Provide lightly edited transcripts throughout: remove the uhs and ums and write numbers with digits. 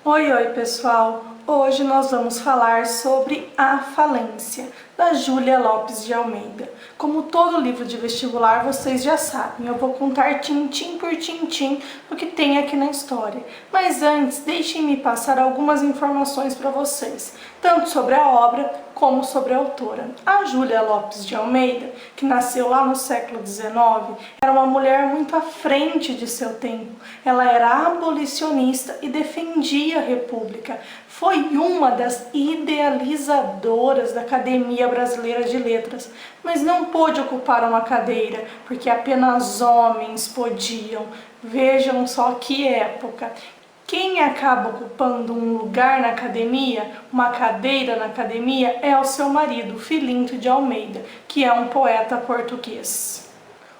Oi, oi pessoal! Hoje nós vamos falar sobre A Falência, da Júlia Lopes de Almeida. Como todo livro de vestibular, vocês já sabem, eu vou contar tintim por tintim o que tem aqui na história. Mas antes, deixem-me passar algumas informações para vocês, tanto sobre a obra como sobre a autora. A Júlia Lopes de Almeida, que nasceu lá no século XIX, era uma mulher muito à frente de seu tempo. Ela era abolicionista e defendia a República. Foi uma das idealizadoras da Academia Brasileira de Letras, mas não pôde ocupar uma cadeira, porque apenas homens podiam. Vejam só que época! Quem acaba ocupando um lugar na academia, uma cadeira na academia, é o seu marido, Filinto de Almeida, que é um poeta português.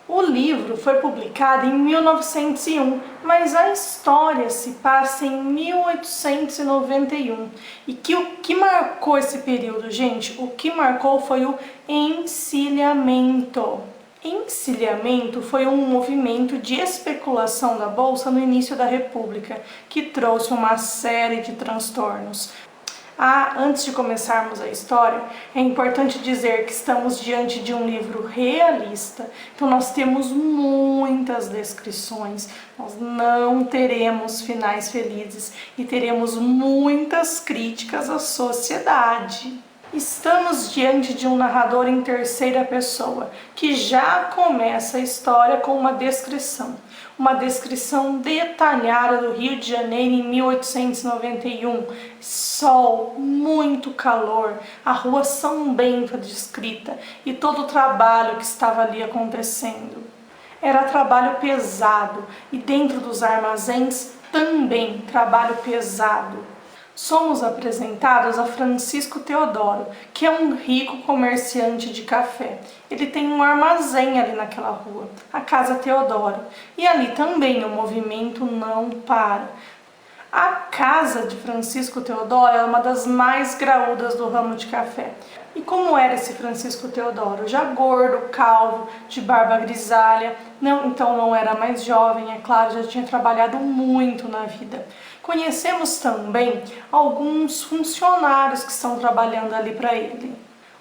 O livro foi publicado em 1901, mas a história se passa em 1891. E o que marcou esse período, gente? O que marcou foi o encilhamento. Encilhamento foi um movimento de especulação da Bolsa no início da República, que trouxe uma série de transtornos. Antes de começarmos a história, é importante dizer que estamos diante de um livro realista, então nós temos muitas descrições, nós não teremos finais felizes e teremos muitas críticas à sociedade. Estamos diante de um narrador em terceira pessoa, que já começa a história com uma descrição detalhada do Rio de Janeiro em 1891. Sol, muito calor, a rua São Bento descrita e todo o trabalho que estava ali acontecendo. Era trabalho pesado e dentro dos armazéns também trabalho pesado. Somos apresentados a Francisco Teodoro, que é um rico comerciante de café. Ele tem um armazém ali naquela rua, a Casa Teodoro, e ali também o movimento não para. A casa de Francisco Teodoro é uma das mais graúdas do ramo de café. E como era esse Francisco Teodoro? Já gordo, calvo, de barba grisalha, então não era mais jovem, é claro, já tinha trabalhado muito na vida. Conhecemos também alguns funcionários que estão trabalhando ali para ele.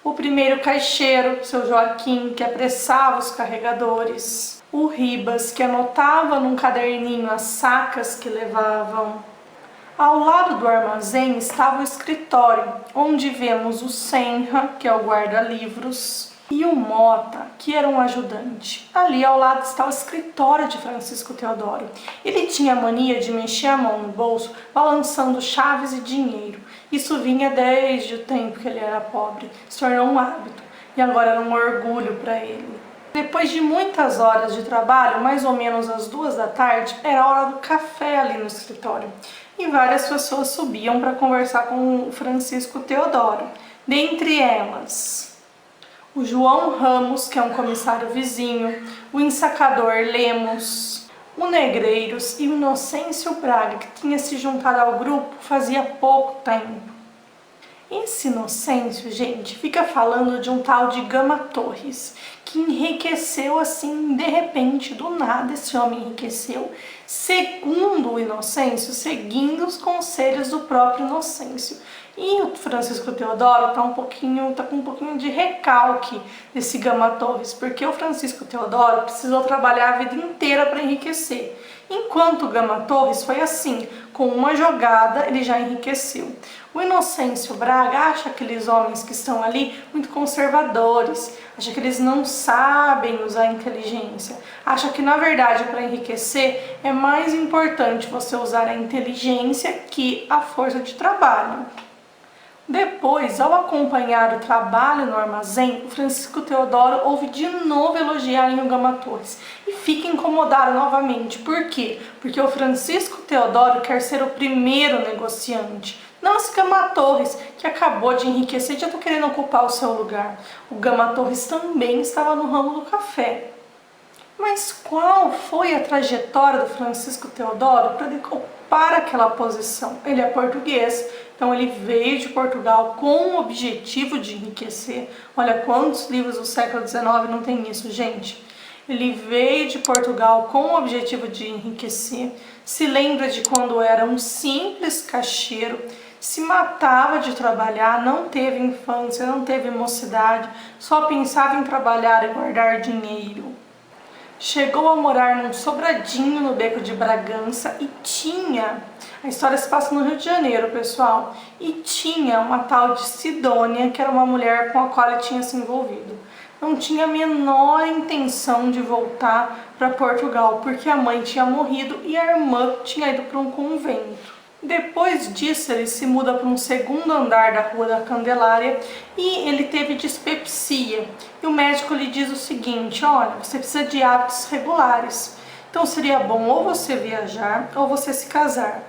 O primeiro caixeiro, seu Joaquim, que apressava os carregadores. O Ribas, que anotava num caderninho as sacas que levavam. Ao lado do armazém estava o escritório, onde vemos o Senra, que é o guarda-livros, e o Mota, que era um ajudante. Ali ao lado está o escritório de Francisco Teodoro. Ele tinha a mania de mexer a mão no bolso, balançando chaves e dinheiro. Isso vinha desde o tempo que ele era pobre, se tornou um hábito, e agora era um orgulho para ele. Depois de muitas horas de trabalho, mais ou menos às 2 da tarde, era a hora do café ali no escritório. E várias pessoas subiam para conversar com o Francisco Teodoro. Dentre elas, o João Ramos, que é um comissário vizinho, o ensacador Lemos, o Negreiros e o Inocêncio Braga, que tinha se juntado ao grupo fazia pouco tempo. Esse Inocêncio, gente, fica falando de um tal de Gama Torres, que enriqueceu assim, de repente, do nada esse homem enriqueceu, segundo o Inocêncio, seguindo os conselhos do próprio Inocêncio. E o Francisco Teodoro tá com um pouquinho de recalque desse Gama Torres, porque o Francisco Teodoro precisou trabalhar a vida inteira para enriquecer. Enquanto o Gama Torres foi assim, com uma jogada ele já enriqueceu. O Inocêncio Braga acha aqueles homens que estão ali muito conservadores, acha que eles não sabem usar a inteligência, acha que na verdade para enriquecer é mais importante você usar a inteligência que a força de trabalho. Depois, ao acompanhar o trabalho no armazém, o Francisco Teodoro ouve de novo elogiarem o Gama Torres e fica incomodado novamente. Por quê? Porque o Francisco Teodoro quer ser o primeiro negociante, não esse Gama Torres, que acabou de enriquecer e já está querendo ocupar o seu lugar. O Gama Torres também estava no ramo do café. Mas qual foi a trajetória do Francisco Teodoro para ele ocupar aquela posição? Ele é português, então ele veio de Portugal com o objetivo de enriquecer. Olha quantos livros do século XIX não tem isso, gente. Ele veio de Portugal com o objetivo de enriquecer, se lembra de quando era um simples caixeiro, se matava de trabalhar, não teve infância, não teve mocidade, só pensava em trabalhar e guardar dinheiro. Chegou a morar num sobradinho no Beco de Bragança e a história se passa no Rio de Janeiro, pessoal, e tinha uma tal de Sidônia, que era uma mulher com a qual ele tinha se envolvido. Não tinha a menor intenção de voltar para Portugal, porque a mãe tinha morrido e a irmã tinha ido para um convento. Depois disso, ele se muda para um segundo andar da Rua da Candelária e ele teve dispepsia. E o médico lhe diz o seguinte: olha, você precisa de hábitos regulares. Então seria bom ou você viajar ou você se casar.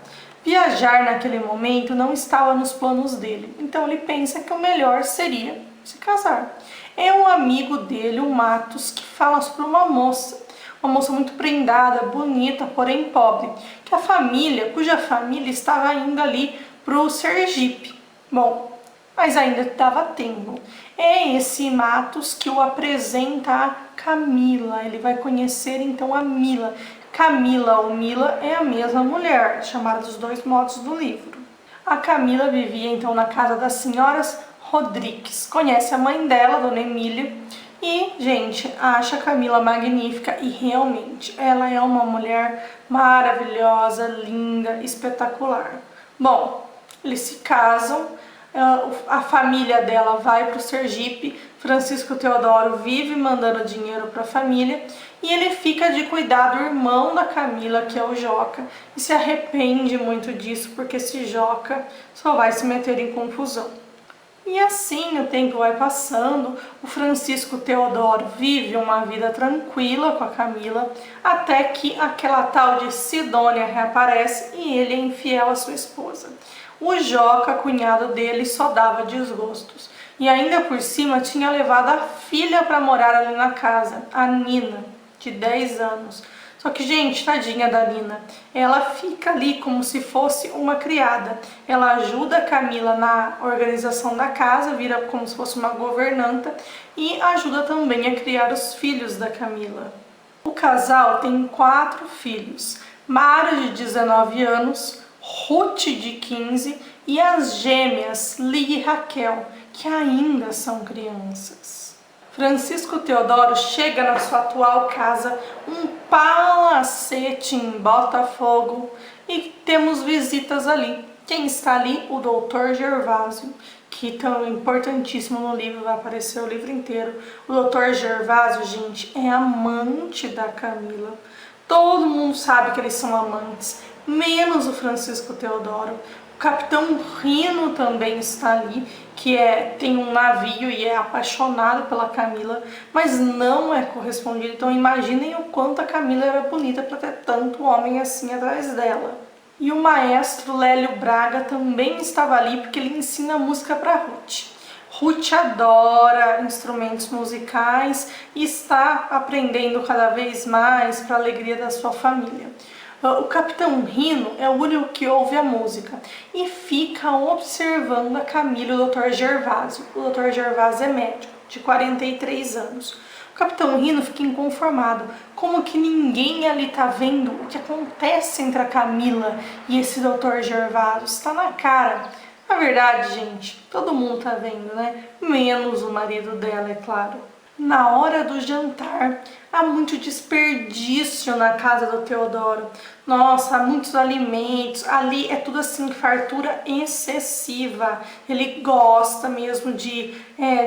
Viajar naquele momento não estava nos planos dele. Então ele pensa que o melhor seria se casar. É um amigo dele, o Matos, que fala sobre uma moça muito prendada, bonita, porém pobre, cuja família estava indo ali para o Sergipe. Bom, mas ainda estava tempo. É esse Matos que o apresenta a Camila. Ele vai conhecer então a Mila. Camila ou Mila é a mesma mulher, chamada dos dois modos do livro. A Camila vivia então na casa das senhoras Rodrigues. Conhece a mãe dela, Dona Emília, e, gente, acha a Camila magnífica e realmente ela é uma mulher maravilhosa, linda, espetacular. Bom, eles se casam, a família dela vai para o Sergipe, Francisco Teodoro vive mandando dinheiro para a família e ele fica de cuidar do irmão da Camila, que é o Joca, e se arrepende muito disso porque esse Joca só vai se meter em confusão. E assim o tempo vai passando, o Francisco Teodoro vive uma vida tranquila com a Camila, até que aquela tal de Sidônia reaparece e ele é infiel à sua esposa. O Joca, cunhado dele, só dava desgostos. E ainda por cima tinha levado a filha para morar ali na casa, a Nina, de 10 anos. Só que, gente, tadinha da Nina, ela fica ali como se fosse uma criada. Ela ajuda a Camila na organização da casa, vira como se fosse uma governanta e ajuda também a criar os filhos da Camila. O casal tem 4 filhos, Mário de 19 anos, Ruth de 15 e as gêmeas Lia e Raquel, que ainda são crianças. Francisco Teodoro chega na sua atual casa, um palacete em Botafogo, e temos visitas ali. Quem está ali? O Dr. Gervásio, que tão importantíssimo no livro, vai aparecer o livro inteiro. O Dr. Gervásio, gente, é amante da Camila. Todo mundo sabe que eles são amantes, menos o Francisco Teodoro. O Capitão Rino também está ali, que tem um navio e é apaixonado pela Camila, mas não é correspondido. Então imaginem o quanto a Camila era bonita para ter tanto homem assim atrás dela. E o maestro Lélio Braga também estava ali porque ele ensina música para Ruth. Ruth adora instrumentos musicais e está aprendendo cada vez mais para a alegria da sua família. O Capitão Rino é o único que ouve a música e fica observando a Camila e o Dr. Gervásio. O Dr. Gervásio é médico, de 43 anos. O Capitão Rino fica inconformado, como que ninguém ali tá vendo o que acontece entre a Camila e esse Dr. Gervásio. Está na cara. Na verdade, gente, todo mundo tá vendo, né? Menos o marido dela, é claro. Na hora do jantar, há muito desperdício na casa do Teodoro. Nossa, há muitos alimentos. Ali é tudo assim, fartura excessiva. Ele gosta mesmo de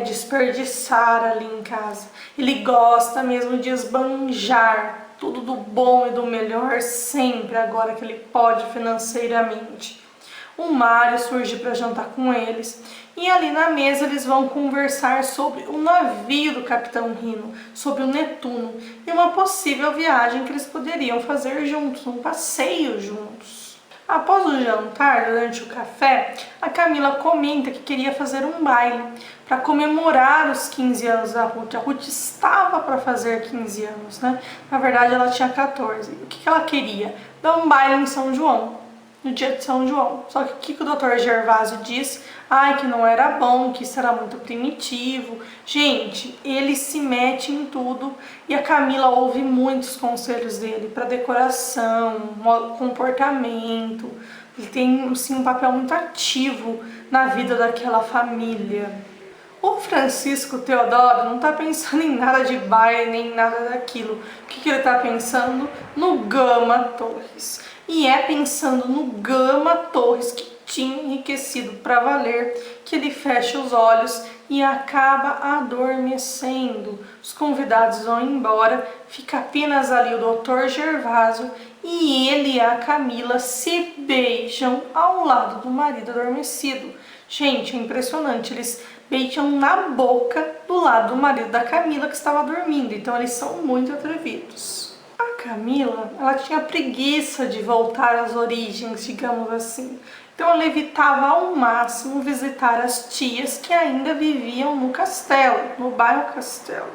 desperdiçar ali em casa. Ele gosta mesmo de esbanjar tudo do bom e do melhor sempre, agora que ele pode financeiramente. O Mário surge para jantar com eles e ali na mesa eles vão conversar sobre o navio do Capitão Rino, sobre o Netuno e uma possível viagem que eles poderiam fazer juntos, um passeio juntos. Após o jantar, durante o café, a Camila comenta que queria fazer um baile para comemorar os 15 anos da Ruth. A Ruth estava para fazer 15 anos, né? Na verdade ela tinha 14. O que ela queria? Dar um baile em São João. no dia de São João. Só que o que o Dr. Gervásio disse? Ai, que não era bom, que isso era muito primitivo. Gente, ele se mete em tudo e a Camila ouve muitos conselhos dele para decoração, comportamento. Ele tem, sim, um papel muito ativo na vida daquela família. O Francisco Teodoro não está pensando em nada de baile, nem nada daquilo. O que ele está pensando? No Gama Torres. E é pensando no Gama Torres que tinha enriquecido para valer que ele fecha os olhos e acaba adormecendo. Os convidados vão embora, fica apenas ali o Dr. Gervásio e ele e a Camila se beijam ao lado do marido adormecido. Gente, é impressionante, eles beijam na boca do lado do marido da Camila que estava dormindo, então eles são muito atrevidos. A Camila, ela tinha preguiça de voltar às origens, digamos assim, então ela evitava ao máximo visitar as tias que ainda viviam no castelo, no bairro Castelo.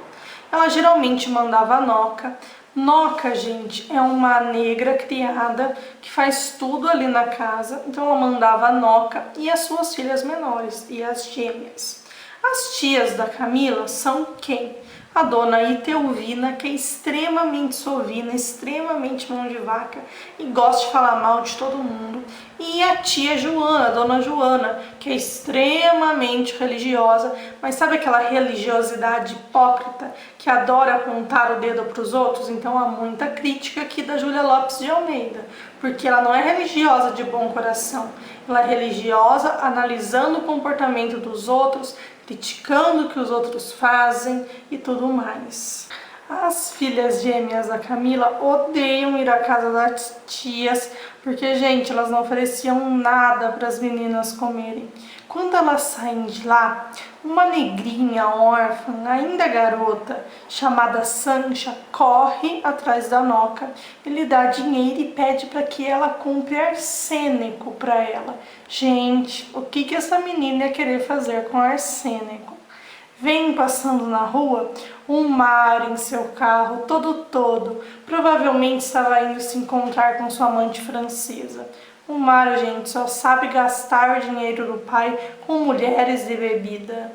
Ela geralmente mandava a Noca. Noca, gente, é uma negra criada que faz tudo ali na casa, então ela mandava a Noca e as suas filhas menores e as gêmeas. As tias da Camila são quem? A dona Itelvina, que é extremamente sovina, extremamente mão de vaca e gosta de falar mal de todo mundo. E a tia Joana, a dona Joana, que é extremamente religiosa, mas sabe aquela religiosidade hipócrita que adora apontar o dedo para os outros? Então há muita crítica aqui da Júlia Lopes de Almeida, porque ela não é religiosa de bom coração, ela é religiosa analisando o comportamento dos outros, criticando o que os outros fazem e tudo mais. As filhas gêmeas da Camila odeiam ir à casa das tias, porque, gente, elas não ofereciam nada para as meninas comerem. Quando elas saem de lá, uma negrinha órfã, ainda garota, chamada Sancha, corre atrás da Noca. Ele dá dinheiro e pede para que ela compre arsênico para ela. Gente, o que essa menina ia querer fazer com arsênico? Vem passando na rua um Mário em seu carro, todo. Provavelmente estava indo se encontrar com sua amante francesa. O Mário, gente, só sabe gastar o dinheiro do pai com mulheres e bebida.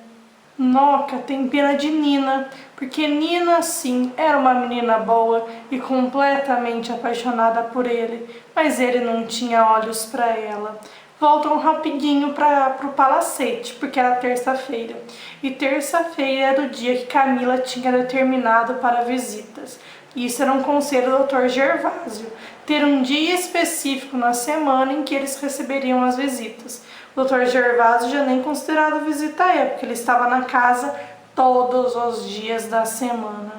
Noca tem pena de Nina, porque Nina, sim, era uma menina boa e completamente apaixonada por ele, mas ele não tinha olhos para ela. Voltam rapidinho para o palacete, porque era terça-feira. E terça-feira era o dia que Camila tinha determinado para visitas. Isso era um conselho do Dr. Gervásio, ter um dia específico na semana em que eles receberiam as visitas. O Dr. Gervásio já nem considerado visita é, porque ele estava na casa todos os dias da semana.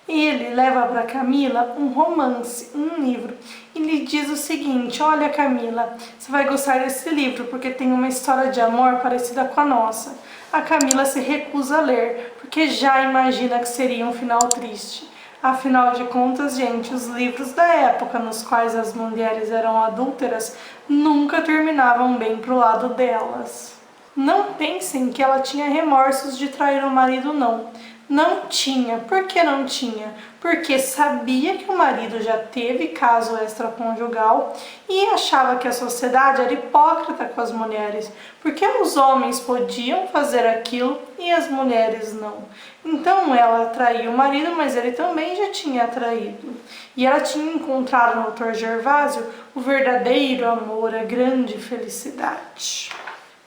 Ele leva para Camila um romance, um livro, e lhe diz o seguinte: olha, Camila, você vai gostar desse livro porque tem uma história de amor parecida com a nossa. A Camila se recusa a ler, porque já imagina que seria um final triste. Afinal de contas, gente, os livros da época nos quais as mulheres eram adúlteras nunca terminavam bem pro lado delas. Não pensem que ela tinha remorsos de trair o marido, não. Não tinha. Por que não tinha? Porque sabia que o marido já teve caso extraconjugal e achava que a sociedade era hipócrita com as mulheres, porque os homens podiam fazer aquilo e as mulheres não. Então ela traiu o marido, mas ele também já tinha traído. E ela tinha encontrado no Dr. Gervásio o verdadeiro amor, a grande felicidade.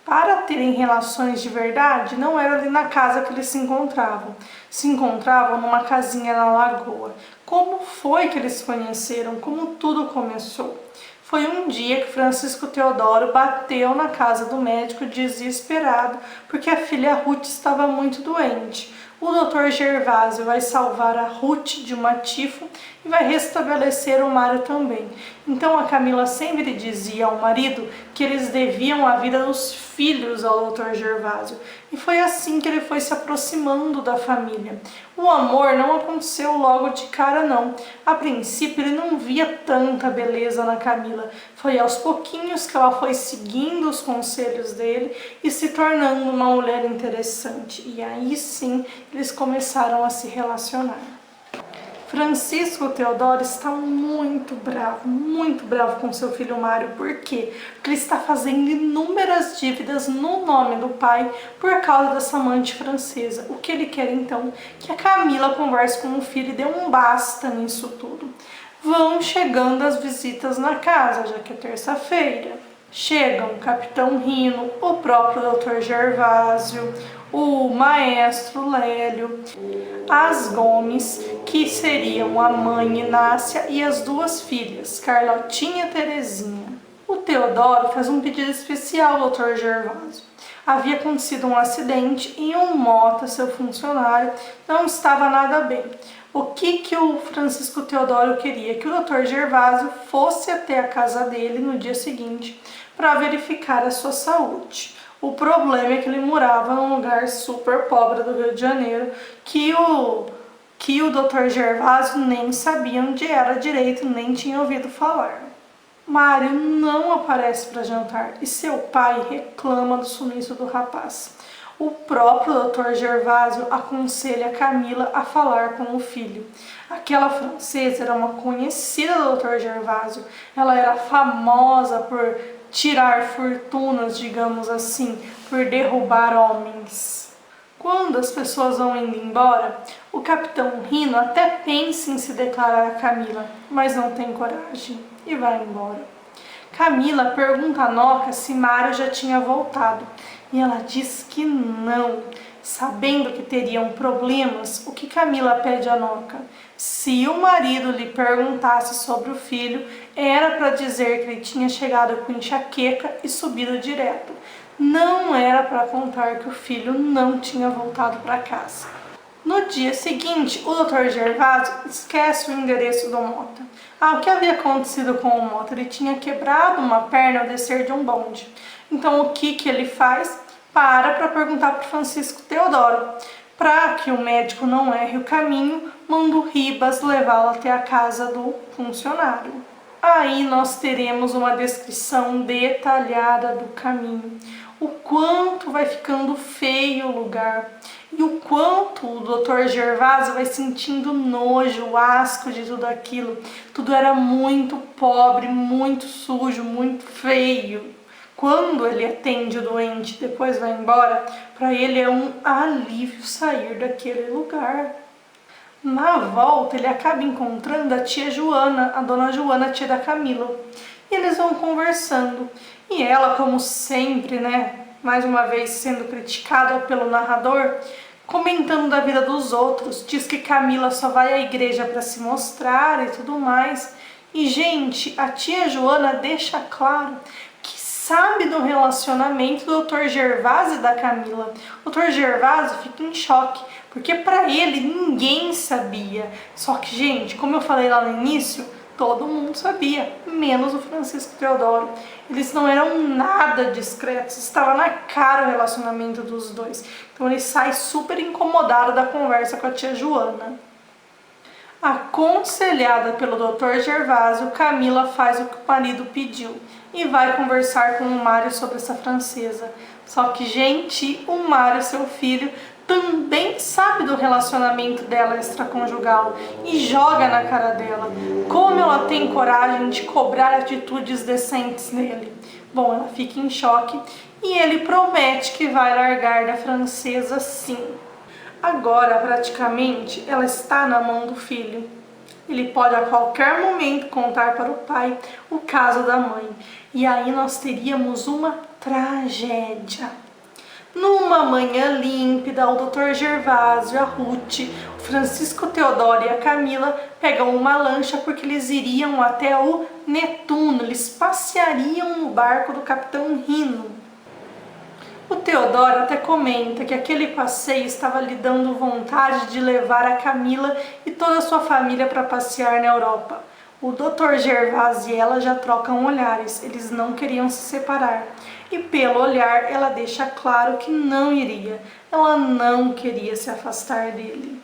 Para terem relações de verdade, não era ali na casa que eles se encontravam. Se encontravam numa casinha na lagoa. Como foi que eles se conheceram? Como tudo começou? Foi um dia que Francisco Teodoro bateu na casa do médico desesperado, porque a filha Ruth estava muito doente. O Dr. Gervásio vai salvar a Ruth de uma tifo e vai restabelecer o Mário também. Então a Camila sempre dizia ao marido que eles deviam a vida dos filhos ao Dr. Gervásio. E foi assim que ele foi se aproximando da família. O amor não aconteceu logo de cara, não. A princípio ele não via tanta beleza na Camila. Foi aos pouquinhos que ela foi seguindo os conselhos dele e se tornando uma mulher interessante. E aí sim eles começaram a se relacionar. Francisco Teodoro está muito bravo com seu filho Mário. Por quê? Porque ele está fazendo inúmeras dívidas no nome do pai por causa dessa amante francesa. O que ele quer então? Que a Camila converse com o filho e dê um basta nisso tudo. Vão chegando as visitas na casa, já que é terça-feira. Chegam o Capitão Rino, o próprio Dr. Gervásio, o maestro Lélio, as Gomes, que seriam a mãe Inácia e as duas filhas, Carlotinha e Terezinha. O Teodoro faz um pedido especial ao Dr. Gervásio. Havia acontecido um acidente e um Mota, seu funcionário, não estava nada bem. O que o Francisco Teodoro queria? Que o Dr. Gervásio fosse até a casa dele no dia seguinte para verificar a sua saúde. O problema é que ele morava num lugar super pobre do Rio de Janeiro, que o Dr. Gervásio nem sabia onde era direito, nem tinha ouvido falar. Mário não aparece para jantar e seu pai reclama do sumiço do rapaz. O próprio Dr. Gervásio aconselha Camila a falar com o filho. Aquela francesa era uma conhecida do Dr. Gervásio. Ela era famosa por tirar fortunas, digamos assim, por derrubar homens. Quando as pessoas vão indo embora, o Capitão Rino até pensa em se declarar a Camila, mas não tem coragem e vai embora. Camila pergunta a Noca se Mário já tinha voltado e ela diz que não. Sabendo que teriam problemas, o que Camila pede a Noca? Se o marido lhe perguntasse sobre o filho, era para dizer que ele tinha chegado com enxaqueca e subido direto. Não era para contar que o filho não tinha voltado para casa. No dia seguinte, o Dr. Gervásio esquece o endereço do Mota. O que havia acontecido com o Mota? Ele tinha quebrado uma perna ao descer de um bonde. Então, o que ele faz? Para perguntar para Francisco Teodoro. Para que o médico não erre o caminho, manda o Ribas levá-lo até a casa do funcionário. Aí nós teremos uma descrição detalhada do caminho. O quanto vai ficando feio o lugar e o quanto o Dr. Gervásio vai sentindo nojo, asco de tudo aquilo. Tudo era muito pobre, muito sujo, muito feio. Quando ele atende o doente e depois vai embora, para ele é um alívio sair daquele lugar. Na volta, ele acaba encontrando a tia Joana, a dona Joana, a tia da Camila. E eles vão conversando. E ela, como sempre, mais uma vez sendo criticada pelo narrador, comentando da vida dos outros, diz que Camila só vai à igreja para se mostrar e tudo mais. E, gente, a tia Joana deixa claro que sabe do relacionamento do Dr. Gervásio e da Camila. O Dr. Gervásio fica em choque, porque para ele ninguém sabia. Só que, gente, como eu falei lá no início, todo mundo sabia, menos o Francisco Teodoro. Eles não eram nada discretos, estava na cara o relacionamento dos dois. Então ele sai super incomodado da conversa com a tia Joana. Aconselhada pelo Dr. Gervásio, Camila faz o que o marido pediu e vai conversar com o Mário sobre essa francesa. Só que, gente, o Mário, seu filho, também sabe do relacionamento dela extraconjugal e joga na cara dela. Como ela tem coragem de cobrar atitudes decentes nele? Bom, ela fica em choque e ele promete que vai largar da francesa sim. Agora, praticamente, ela está na mão do filho. Ele pode a qualquer momento contar para o pai o caso da mãe. E aí nós teríamos uma tragédia. Numa manhã límpida, o Dr. Gervásio, a Ruth, o Francisco Teodoro e a Camila pegam uma lancha porque eles iriam até o Netuno. Eles passeariam no barco do Capitão Rino. O Teodoro até comenta que aquele passeio estava lhe dando vontade de levar a Camila e toda a sua família para passear na Europa. O Dr. Gervásio e ela já trocam olhares, eles não queriam se separar. E pelo olhar ela deixa claro que não iria, ela não queria se afastar dele.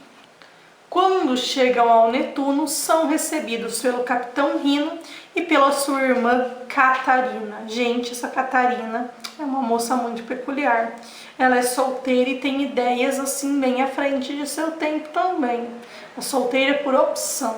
Quando chegam ao Netuno, são recebidos pelo Capitão Rino e pela sua irmã Catarina. Gente, essa Catarina É uma moça muito peculiar. Ela é solteira e tem ideias assim bem à frente de seu tempo também. É solteira por opção.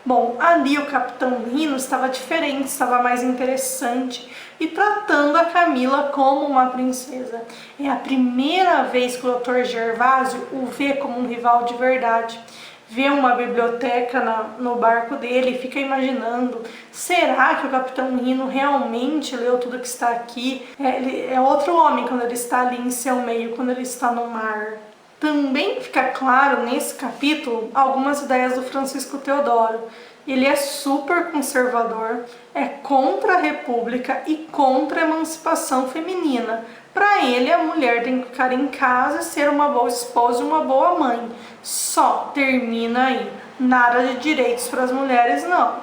Bom, ali o Capitão Rino estava diferente, estava mais interessante e tratando a Camila como uma princesa. É a primeira vez que o Dr. Gervásio o vê como um rival de verdade. Vê uma biblioteca no barco dele e fica imaginando, será que o Capitão Rino realmente leu tudo que está aqui? Ele é outro homem quando ele está ali em seu meio, quando ele está no mar. Também fica claro nesse capítulo algumas ideias do Francisco Teodoro. Ele é super conservador, é contra a República e contra a emancipação feminina. Para ele, a mulher tem que ficar em casa e ser uma boa esposa e uma boa mãe. Só termina aí. Nada de direitos para as mulheres, não.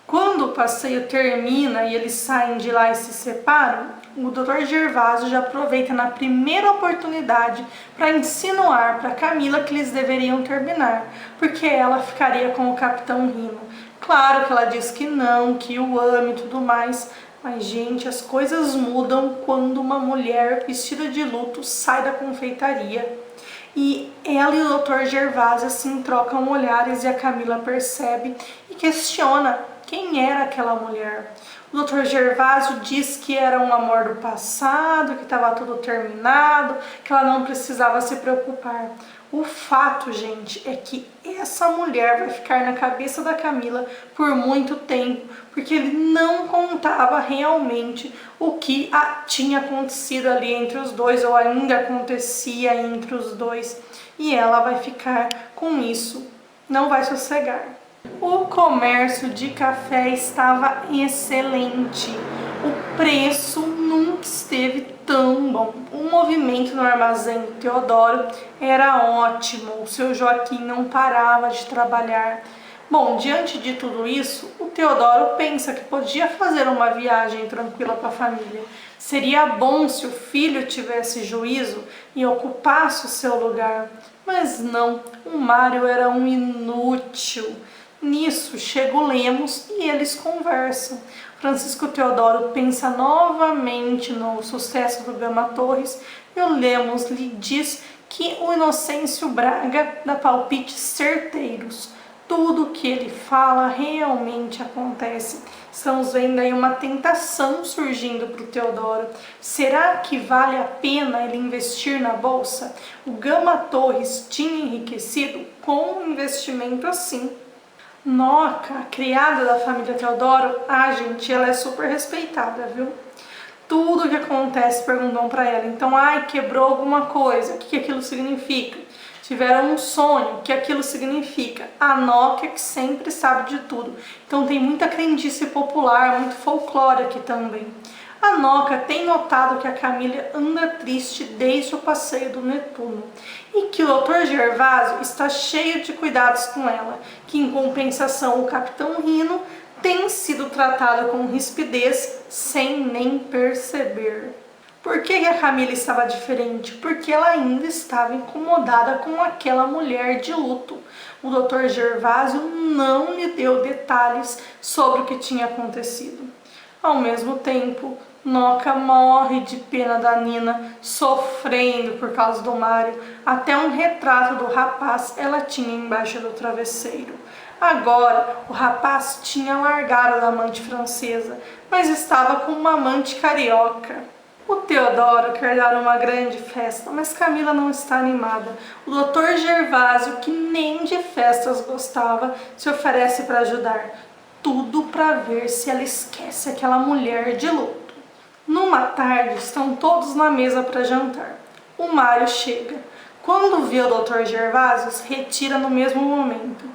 Quando o passeio termina e eles saem de lá e se separam, o Dr. Gervásio já aproveita na primeira oportunidade para insinuar para Camila que eles deveriam terminar, porque ela ficaria com o Capitão Rino. Claro que ela diz que não, que o ama e tudo mais, mas gente, as coisas mudam quando uma mulher vestida de luto sai da confeitaria. E ela e o Dr. Gervásio assim trocam olhares e a Camila percebe e questiona quem era aquela mulher. O Dr. Gervásio diz que era um amor do passado, que estava tudo terminado, que ela não precisava se preocupar. O fato, gente, é que essa mulher vai ficar na cabeça da Camila por muito tempo, porque ele não contava realmente o que tinha acontecido ali entre os dois, ou ainda acontecia entre os dois, e ela vai ficar com isso, não vai sossegar. O comércio de café estava excelente, o preço nunca esteve tão bom. O movimento no armazém do Teodoro era ótimo, o seu Joaquim não parava de trabalhar. Bom, diante de tudo isso, o Teodoro pensa que podia fazer uma viagem tranquila com a família. Seria bom se o filho tivesse juízo e ocupasse o seu lugar. Mas não, o Mário era um inútil. Nisso chega o Lemos e eles conversam. Francisco Teodoro pensa novamente no sucesso do Gama Torres e o Lemos lhe diz que o Inocêncio Braga dá palpites certeiros. Tudo que ele fala realmente acontece. Estamos vendo aí uma tentação surgindo para o Teodoro. Será que vale a pena ele investir na bolsa? O Gama Torres tinha enriquecido com um investimento assim. Noca, a criada da família Teodoro, gente, ela é super respeitada, viu? Tudo que acontece perguntam para ela. Então, quebrou alguma coisa, o que aquilo significa? Tiveram um sonho, o que aquilo significa? A Noca que sempre sabe de tudo. Então tem muita crendice popular, muito folclore aqui também. A Noca tem notado que a Camila anda triste desde o passeio do Netuno e que o Dr. Gervásio está cheio de cuidados com ela, que em compensação o Capitão Rino tem sido tratado com rispidez sem nem perceber. Por que a Camila estava diferente? Porque ela ainda estava incomodada com aquela mulher de luto. O Dr. Gervásio não lhe deu detalhes sobre o que tinha acontecido. Ao mesmo tempo, Noca morre de pena da Nina, sofrendo por causa do Mário. Até um retrato do rapaz ela tinha embaixo do travesseiro. Agora, o rapaz tinha largado a amante francesa, mas estava com uma amante carioca. O Teodoro quer dar uma grande festa, mas Camila não está animada. O Dr. Gervásio, que nem de festas gostava, se oferece para ajudar. Tudo para ver se ela esquece aquela mulher de luto. Numa tarde, estão todos na mesa para jantar. O Mário chega. Quando vê o Dr. Gervásio, se retira no mesmo momento.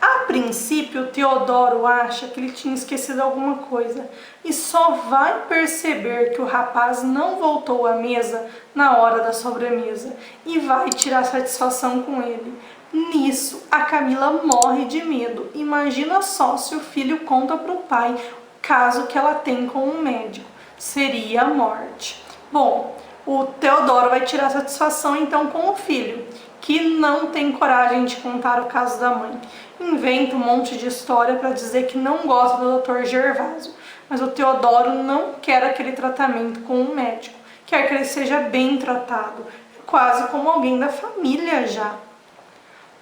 A princípio, o Teodoro acha que ele tinha esquecido alguma coisa e só vai perceber que o rapaz não voltou à mesa na hora da sobremesa e vai tirar satisfação com ele. Nisso, a Camila morre de medo. Imagina só se o filho conta para o pai o caso que ela tem com um médico. Seria a morte. Bom, o Teodoro vai tirar satisfação então com o filho, que não tem coragem de contar o caso da mãe. Inventa um monte de história para dizer que não gosta do Dr. Gervásio, mas o Teodoro não quer aquele tratamento com o médico. quer que ele seja bem tratado, quase como alguém da família já.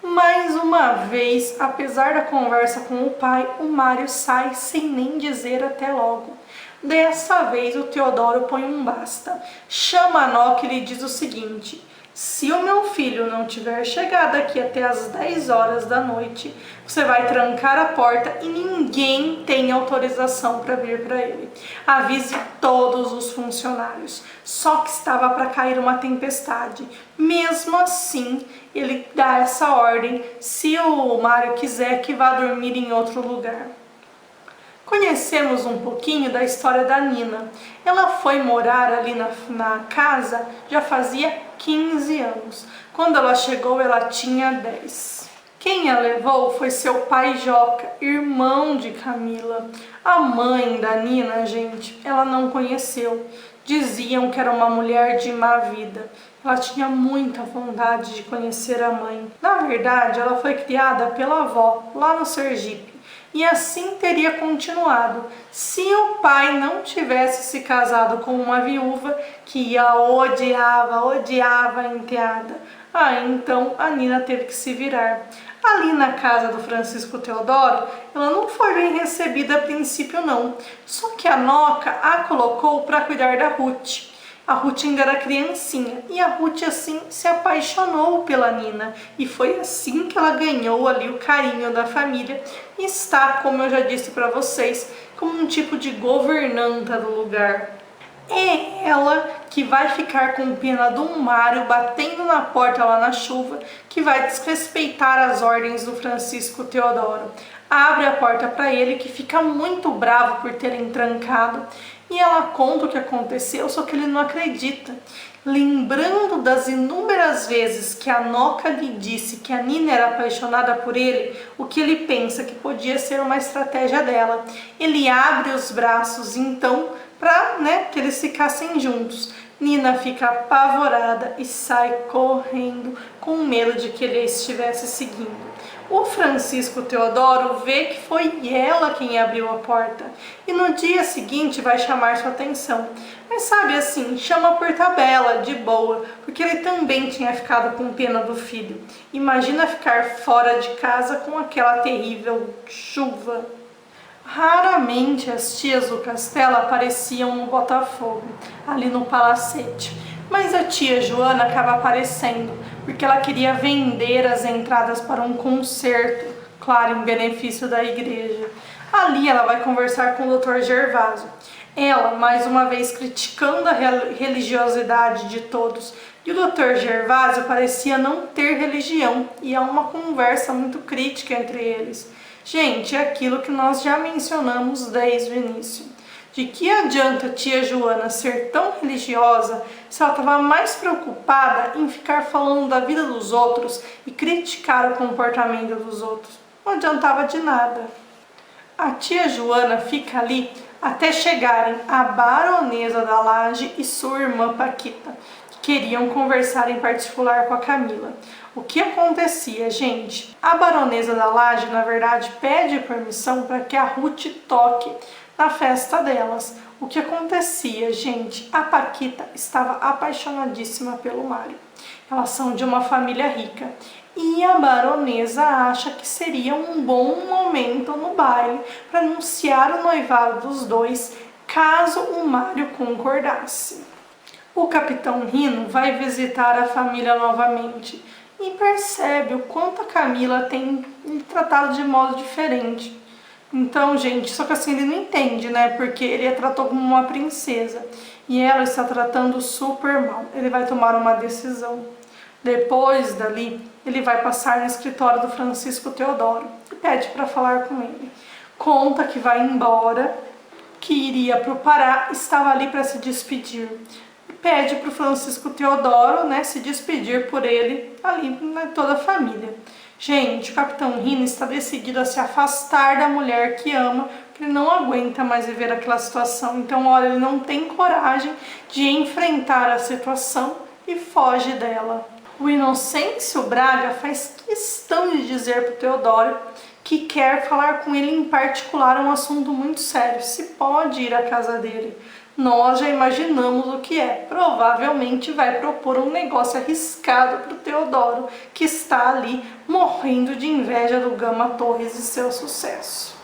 Mais uma vez, apesar da conversa com o pai, o Mário sai sem nem dizer até logo. Dessa vez o Teodoro põe um basta. Chama a Noca e lhe diz o seguinte: se o meu filho não tiver chegado aqui até as 10 horas da noite, você vai trancar a porta e ninguém tem autorização para vir para ele. Avise todos os funcionários. Só que estava para cair uma tempestade. Mesmo assim, ele dá essa ordem se o Mário quiser que vá dormir em outro lugar. Conhecemos um pouquinho da história da Nina. Ela foi morar ali na casa já fazia 15 anos. Quando ela chegou, ela tinha 10. Quem a levou foi seu pai Joca, irmão de Camila. A mãe da Nina, gente, ela não conheceu. Diziam que era uma mulher de má vida. Ela tinha muita vontade de conhecer a mãe. Na verdade, ela foi criada pela avó, lá no Sergipe. E assim teria continuado, se o pai não tivesse se casado com uma viúva que a odiava a enteada. Então a Nina teve que se virar. Ali na casa do Francisco Teodoro, ela não foi bem recebida a princípio não, só que a Noca a colocou para cuidar da Ruth. A Ruth ainda era criancinha e a Ruth assim se apaixonou pela Nina e foi assim que ela ganhou ali o carinho da família e está, como eu já disse para vocês, como um tipo de governanta do lugar. É ela que vai ficar com pena do Mário batendo na porta lá na chuva, que vai desrespeitar as ordens do Francisco Teodoro. Abre a porta para ele, que fica muito bravo por terem trancado, e ela conta o que aconteceu, só que ele não acredita. Lembrando das inúmeras vezes que a Noca lhe disse que a Nina era apaixonada por ele, o que ele pensa que podia ser uma estratégia dela. Ele abre os braços, então, para que eles ficassem juntos. Nina fica apavorada e sai correndo, com medo de que ele a estivesse seguindo. O Francisco Teodoro vê que foi ela quem abriu a porta e no dia seguinte vai chamar sua atenção. Mas sabe assim, chama por tabela, de boa, porque ele também tinha ficado com pena do filho. Imagina ficar fora de casa com aquela terrível chuva. Raramente as tias do castelo apareciam no Botafogo, ali no palacete. Mas a tia Joana acaba aparecendo, porque ela queria vender as entradas para um concerto, claro, em benefício da igreja. Ali ela vai conversar com o Dr. Gervásio. Ela, mais uma vez, criticando a religiosidade de todos. E o Dr. Gervásio parecia não ter religião, e há uma conversa muito crítica entre eles. Gente, é aquilo que nós já mencionamos desde o início. De que adianta a tia Joana ser tão religiosa se ela estava mais preocupada em ficar falando da vida dos outros e criticar o comportamento dos outros? Não adiantava de nada. A tia Joana fica ali até chegarem a baronesa da Laje e sua irmã Paquita, que queriam conversar em particular com a Camila. O que acontecia, gente? A baronesa da Laje, na verdade, pede permissão para que a Ruth toque na festa delas. O que acontecia, gente? A Paquita estava apaixonadíssima pelo Mário. Elas são de uma família rica. E a baronesa acha que seria um bom momento no baile para anunciar o noivado dos dois, caso o Mário concordasse. O capitão Rino vai visitar a família novamente e percebe o quanto a Camila tem tratado de modo diferente. Então, gente, só que assim ele não entende, né? Porque ele a tratou como uma princesa e ela está tratando super mal. Ele vai tomar uma decisão. Depois dali, ele vai passar no escritório do Francisco Teodoro e pede para falar com ele. Conta que vai embora, que iria para o Pará, estava ali para se despedir. Pede para o Francisco Teodoro, se despedir por ele, ali, toda a família. Gente, o capitão Rino está decidido a se afastar da mulher que ama, porque ele não aguenta mais viver aquela situação. Então, olha, ele não tem coragem de enfrentar a situação e foge dela. O Inocêncio Braga faz questão de dizer para o Teodoro que quer falar com ele em particular um assunto muito sério, se pode ir à casa dele. nós já imaginamos o que é. Provavelmente vai propor um negócio arriscado para o Teodoro, que está ali morrendo de inveja do Gama Torres e seu sucesso.